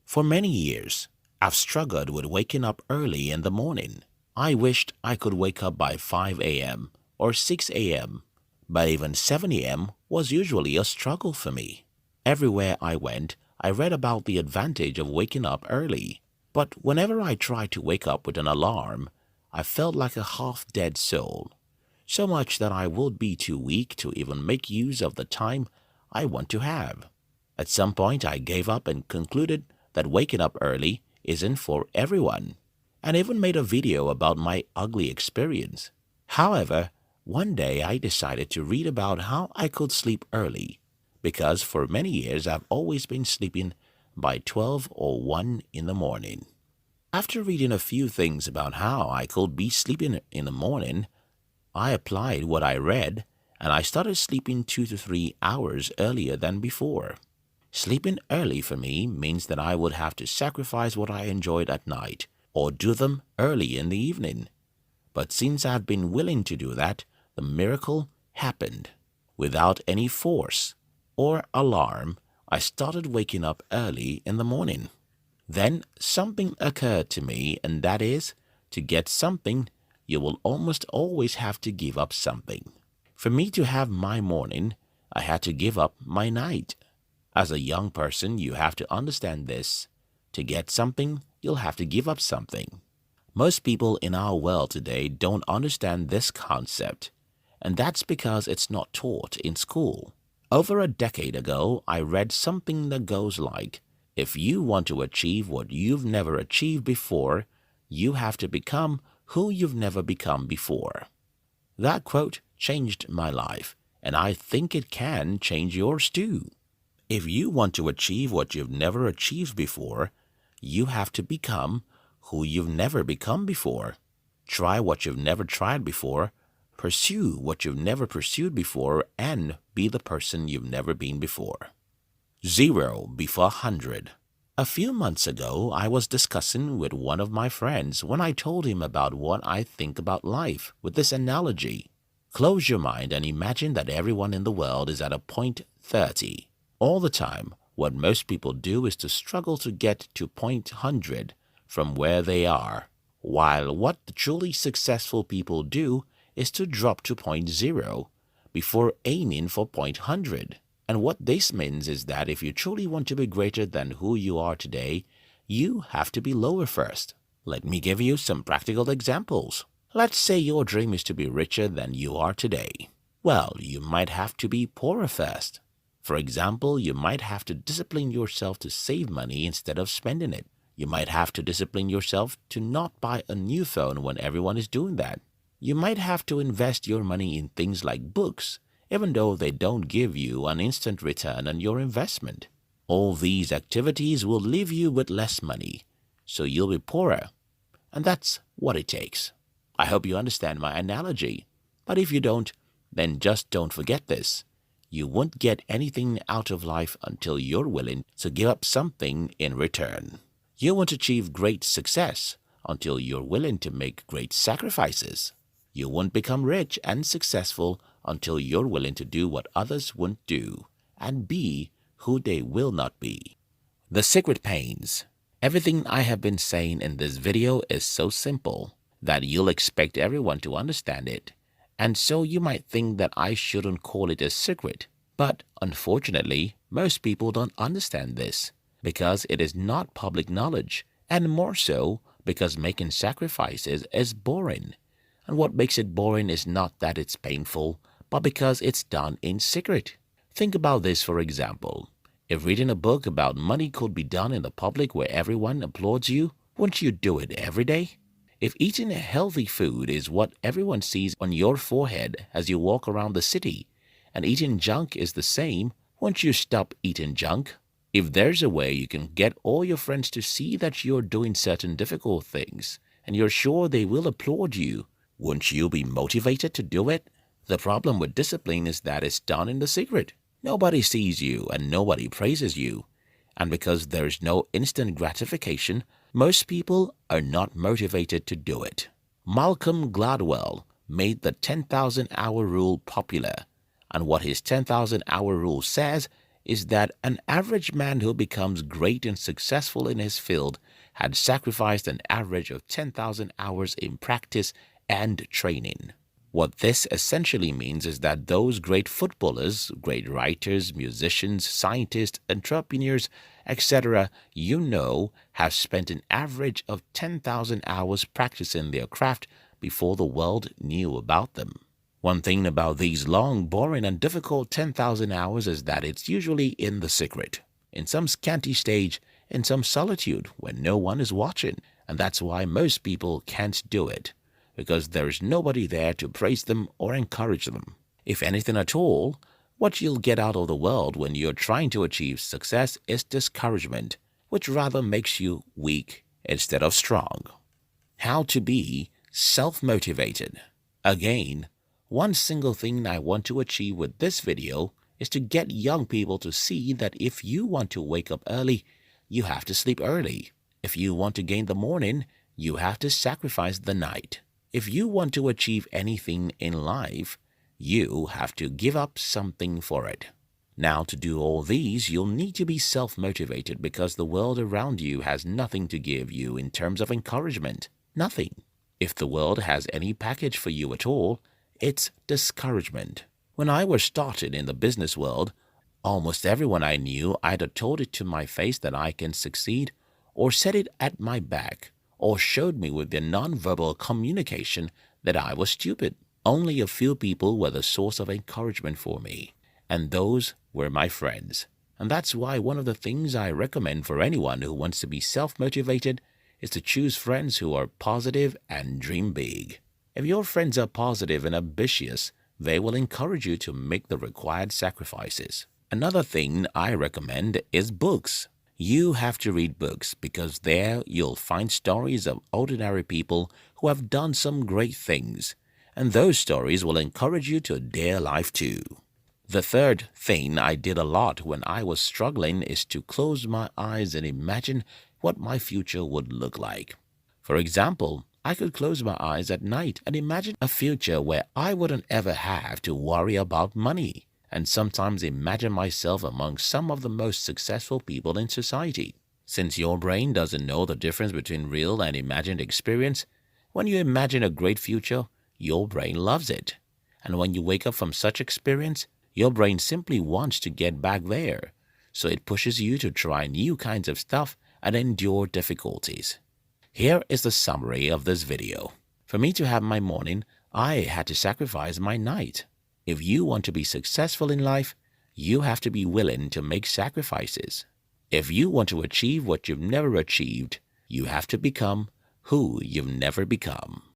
For many years, I've struggled with waking up early in the morning. I wished I could wake up by 5 a.m. or 6 a.m., but even 7 a.m. was usually a struggle for me. Everywhere I went, I read about the advantage of waking up early, but whenever I tried to wake up with an alarm, I felt like a half-dead soul, so much that I would be too weak to even make use of the time I want to have. At some point, I gave up and concluded that waking up early isn't for everyone, and even made a video about my ugly experience. However, one day I decided to read about how I could sleep early, because for many years I've always been sleeping by 12 or 1 in the morning. After reading a few things about how I could be sleeping in the morning, I applied what I read and I started sleeping 2 to 3 hours earlier than before. Sleeping early for me means that I would have to sacrifice what I enjoyed at night or do them early in the evening. But since I've been willing to do that, the miracle happened. Without any force or alarm, I started waking up early in the morning. Then something occurred to me, and that is, to get something, you will almost always have to give up something. For me to have my morning, I had to give up my night. As a young person, you have to understand this. To get something, you'll have to give up something. Most people in our world today don't understand this concept, and that's because it's not taught in school. Over a decade ago, I read something that goes like, if you want to achieve what you've never achieved before, you have to become who you've never become before. That quote changed my life, and I think it can change yours too. If you want to achieve what you've never achieved before, you have to become who you've never become before. Try what you've never tried before, pursue what you've never pursued before, and be the person you've never been before. 0 before 100. A few months ago, I was discussing with one of my friends when I told him about what I think about life with this analogy. Close your mind and imagine that everyone in the world is at a point 30. All the time, what most people do is to struggle to get to point 100 from where they are, while what the truly successful people do is to drop to point 0 before aiming for point 100. And what this means is that if you truly want to be greater than who you are today, you have to be lower first. Let me give you some practical examples. Let's say your dream is to be richer than you are today. Well, you might have to be poorer first. For example, you might have to discipline yourself to save money instead of spending it. You might have to discipline yourself to not buy a new phone when everyone is doing that. You might have to invest your money in things like books, even though they don't give you an instant return on your investment. All these activities will leave you with less money, so you'll be poorer. And that's what it takes. I hope you understand my analogy. But if you don't, then just don't forget this. You won't get anything out of life until you're willing to give up something in return. You won't achieve great success until you're willing to make great sacrifices. You won't become rich and successful until you're willing to do what others won't do and be who they will not be. The secret pains. Everything I have been saying in this video is so simple that you'll expect everyone to understand it, and so you might think that I shouldn't call it a secret. But unfortunately, most people don't understand this because it is not public knowledge, and more so because making sacrifices is boring. And what makes it boring is not that it's painful, but because it's done in secret. Think about this, for example. If reading a book about money could be done in the public where everyone applauds you, wouldn't you do it every day? If eating healthy food is what everyone sees on your forehead as you walk around the city, and eating junk is the same, won't you stop eating junk? If there's a way you can get all your friends to see that you're doing certain difficult things, and you're sure they will applaud you, wouldn't you be motivated to do it? The problem with discipline is that it's done in the secret. Nobody sees you and nobody praises you. And because there's no instant gratification, most people are not motivated to do it. Malcolm Gladwell made the 10,000 hour rule popular, and what his 10,000 hour rule says is that an average man who becomes great and successful in his field had sacrificed an average of 10,000 hours in practice and training. What this essentially means is that those great footballers, great writers, musicians, scientists, entrepreneurs, etc., have spent an average of 10,000 hours practicing their craft before the world knew about them. One thing about these long, boring, and difficult 10,000 hours is that it's usually in the secret, in some scanty stage, in some solitude when no one is watching. And that's why most people can't do it, because there is nobody there to praise them or encourage them. If anything at all, what you'll get out of the world when you're trying to achieve success is discouragement, which rather makes you weak instead of strong. How to be self-motivated. Again, one single thing I want to achieve with this video is to get young people to see that if you want to wake up early, you have to sleep early. If you want to gain the morning, you have to sacrifice the night. If you want to achieve anything in life, you have to give up something for it. Now, to do all these, you'll need to be self-motivated because the world around you has nothing to give you in terms of encouragement. Nothing. If the world has any package for you at all, it's discouragement. When I was started in the business world, almost everyone I knew either told it to my face that I can succeed, or said it at my back, or showed me with their nonverbal communication that I was stupid. Only a few people were the source of encouragement for me, and those were my friends. And that's why one of the things I recommend for anyone who wants to be self-motivated is to choose friends who are positive and dream big. If your friends are positive and ambitious, they will encourage you to make the required sacrifices. Another thing I recommend is books. You have to read books because there you'll find stories of ordinary people who have done some great things, and those stories will encourage you to dare life too. The third thing I did a lot when I was struggling is to close my eyes and imagine what my future would look like. For example, I could close my eyes at night and imagine a future where I wouldn't ever have to worry about money, and sometimes imagine myself among some of the most successful people in society. Since your brain doesn't know the difference between real and imagined experience, when you imagine a great future, your brain loves it. And when you wake up from such experience, your brain simply wants to get back there, so it pushes you to try new kinds of stuff and endure difficulties. Here is the summary of this video. For me to have my morning, I had to sacrifice my night. If you want to be successful in life, you have to be willing to make sacrifices. If you want to achieve what you've never achieved, you have to become who you've never become.